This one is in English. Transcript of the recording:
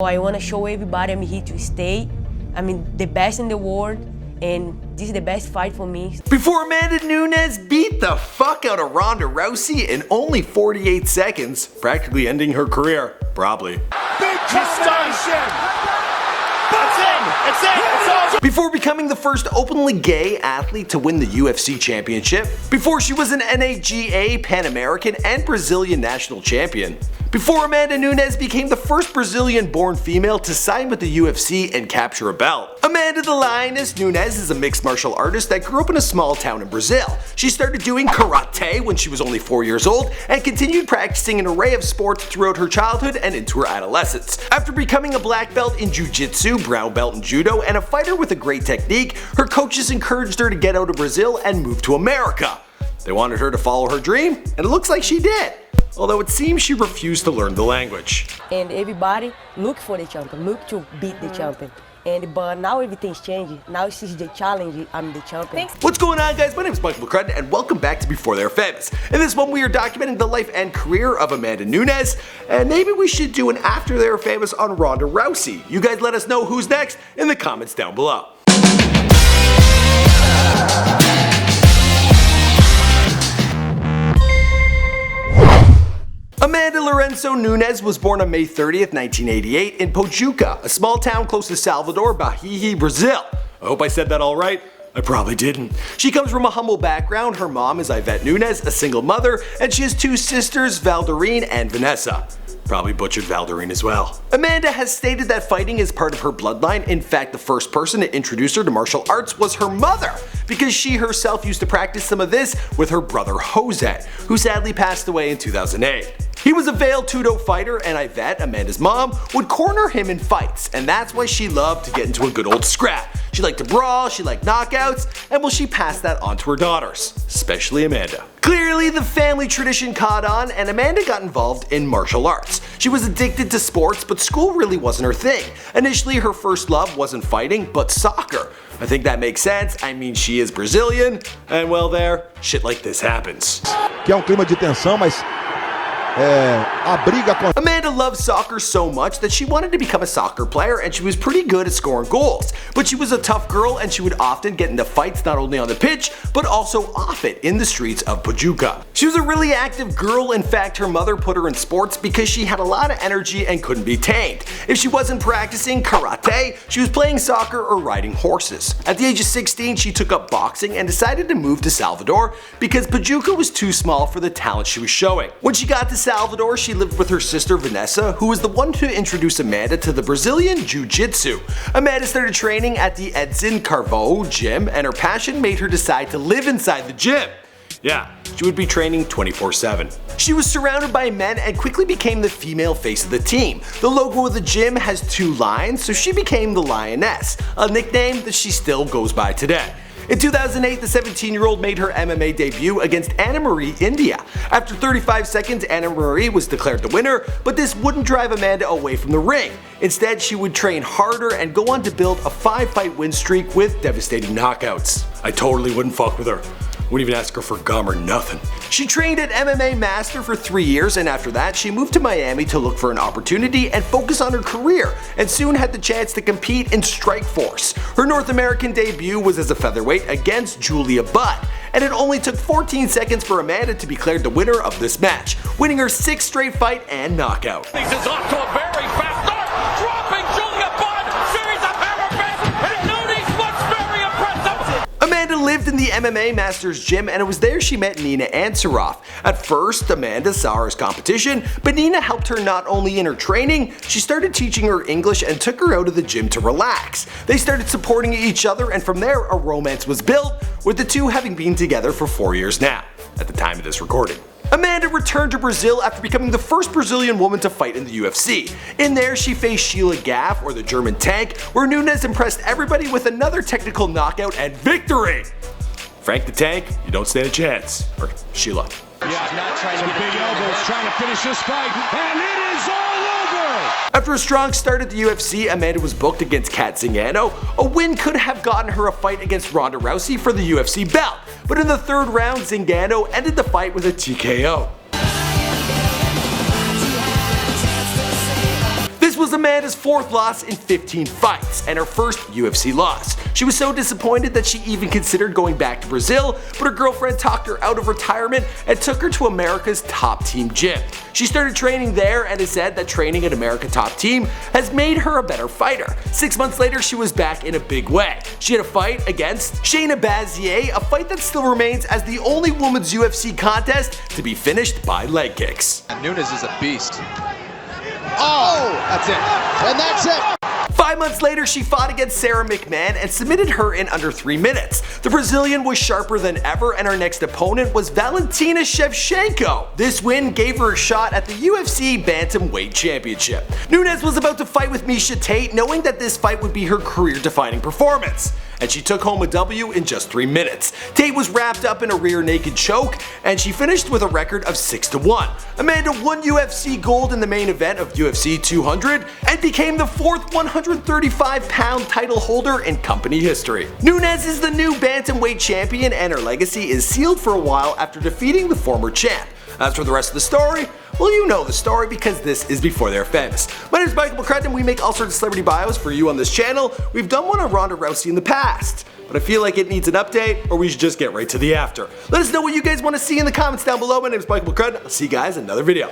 I want to show everybody I'm here to stay. I'm the best in the world, and this is the best fight for me. Before Amanda Nunes beat the fuck out of Ronda Rousey in only 48 seconds, practically ending her career. Probably. Big combination! It's over. Before becoming the first openly gay athlete to win the UFC Championship, before she was an NAGA, Panamerican, and Brazilian national champion, before Amanda Nunes became the first Brazilian-born female to sign with the UFC and capture a belt. Amanda the Lioness Nunes is a mixed martial artist that grew up in a small town in Brazil. She started doing karate when she was only 4 years old and continued practicing an array of sports throughout her childhood and into her adolescence. After becoming a black belt in jiu-jitsu, brown belt in judo, and a fighter with a great technique, her coaches encouraged her to get out of Brazil and move to America. They wanted her to follow her dream, and it looks like she did. Although it seems she refused to learn the language. And everybody look for the champion, look to beat the champion. But now everything's changing. Now this is the challenge, I'm the champion. Thanks. What's going on, guys? My name is Michael McCrudden and welcome back to Before They're Famous. In this one we are documenting the life and career of Amanda Nunes, and maybe we should do an After They're Famous on Ronda Rousey. You guys let us know who's next in the comments down below. Amanda Lorenzo Nunes was born on May 30th, 1988 in Pojuca, a small town close to Salvador, Bahia, Brazil. I hope I said that all right. I probably didn't. She comes from a humble background. Her mom is Yvette Nunes, a single mother, and she has two sisters, Valderine and Vanessa. Probably butchered Valderine as well. Amanda has stated that fighting is part of her bloodline. In fact, the first person to introduce her to martial arts was her mother, because she herself used to practice some of this with her brother Jose, who sadly passed away in 2008. He was a veiled Tudo fighter, and Yvette, Amanda's mom, would corner him in fights, and that's why she loved to get into a good old scrap. She liked to brawl, she liked knockouts, and well, she passed that on to her daughters, especially Amanda. Clearly, the family tradition caught on, and Amanda got involved in martial arts. She was addicted to sports, but school really wasn't her thing. Initially, her first love wasn't fighting, but soccer. I think that makes sense. I mean, she is Brazilian, and well there, shit like this happens. Que clima de tensão, mas a briga com... Amanda loved soccer so much that she wanted to become a soccer player, and she was pretty good at scoring goals. But she was a tough girl, and she would often get into fights not only on the pitch, but also off it in the streets of Pojuca. She was a really active girl. In fact, her mother put her in sports because she had a lot of energy and couldn't be tamed. If she wasn't practicing karate, she was playing soccer or riding horses. At the age of 16, she took up boxing and decided to move to Salvador because Pojuca was too small for the talent she was showing. When she got to Salvador, she lived with her sister Vanessa, who was the one to introduce Amanda to the Brazilian Jiu-Jitsu. Amanda started training at the Edson Carvalho gym, and her passion made her decide to live inside the gym. Yeah, she would be training 24/7. She was surrounded by men and quickly became the female face of the team. The logo of the gym has two lions, so she became the Lioness, a nickname that she still goes by today. In 2008, the 17-year-old made her MMA debut against Anna Marie India. After 35 seconds, Anna Marie was declared the winner, but this wouldn't drive Amanda away from the ring. Instead, she would train harder and go on to build a 5-fight win streak with devastating knockouts. I totally wouldn't fuck with her. Wouldn't even ask her for gum or nothing. She trained at MMA Master for 3 years, and after that she moved to Miami to look for an opportunity and focus on her career, and soon had the chance to compete in Strikeforce. Her North American debut was as a featherweight against Julia Budd, and it only took 14 seconds for Amanda to be declared the winner of this match, winning her 6th straight fight and knockout. This is off to a very fast start, dropping Julia Budd, series of hammer fists, and Nunes looks very impressive. Amanda lived in the MMA Masters gym, and it was there she met Nina Ansaroff. At first, Amanda saw her as competition, but Nina helped her not only in her training, she started teaching her English and took her out of the gym to relax. They started supporting each other, and from there a romance was built, with the two having been together for 4 years now, at the time of this recording. Amanda returned to Brazil after becoming the first Brazilian woman to fight in the UFC. In there, she faced Sheila Gaff, or the German Tank, where Nunes impressed everybody with another technical knockout and victory. Frank the Tank, you don't stand a chance. Or Sheila. Yeah, not trying to get big elbows, trying to finish this fight, and it is all over! After a strong start at the UFC, Amanda was booked against Kat Zingano. A win could have gotten her a fight against Ronda Rousey for the UFC belt, but in the 3rd round, Zingano ended the fight with a TKO. This was Amanda's 4th loss in 15 fights, and her first UFC loss. She was so disappointed that she even considered going back to Brazil, but her girlfriend talked her out of retirement and took her to America's Top Team gym. She started training there and has said that training at America Top Team has made her a better fighter. 6 months later, she was back in a big way. She had a fight against Shayna Baszler, a fight that still remains as the only women's UFC contest to be finished by leg kicks. Nunes is a beast. Oh, that's it. And that's it. 5 months later, she fought against Sarah McMahon and submitted her in under 3 minutes. The Brazilian was sharper than ever, and her next opponent was Valentina Shevchenko. This win gave her a shot at the UFC Bantamweight Championship. Nunes was about to fight with Miesha Tate, knowing that this fight would be her career-defining performance, and she took home a W in just 3 minutes. Tate was wrapped up in a rear naked choke, and she finished with a record of 6-1. Amanda won UFC gold in the main event of UFC 200 and became the 4th 135-pound title holder in company history. Nunes is the new bantamweight champion, and her legacy is sealed for a while after defeating the former champ. As for the rest of the story, well, you know the story because this is Before They're Famous. My name is Michael McCrudden, and we make all sorts of celebrity bios for you on this channel. We've done one on Ronda Rousey in the past, but I feel like it needs an update, or we should just get right to the after. Let us know what you guys want to see in the comments down below. My name is Michael McCrudden. I'll see you guys in another video.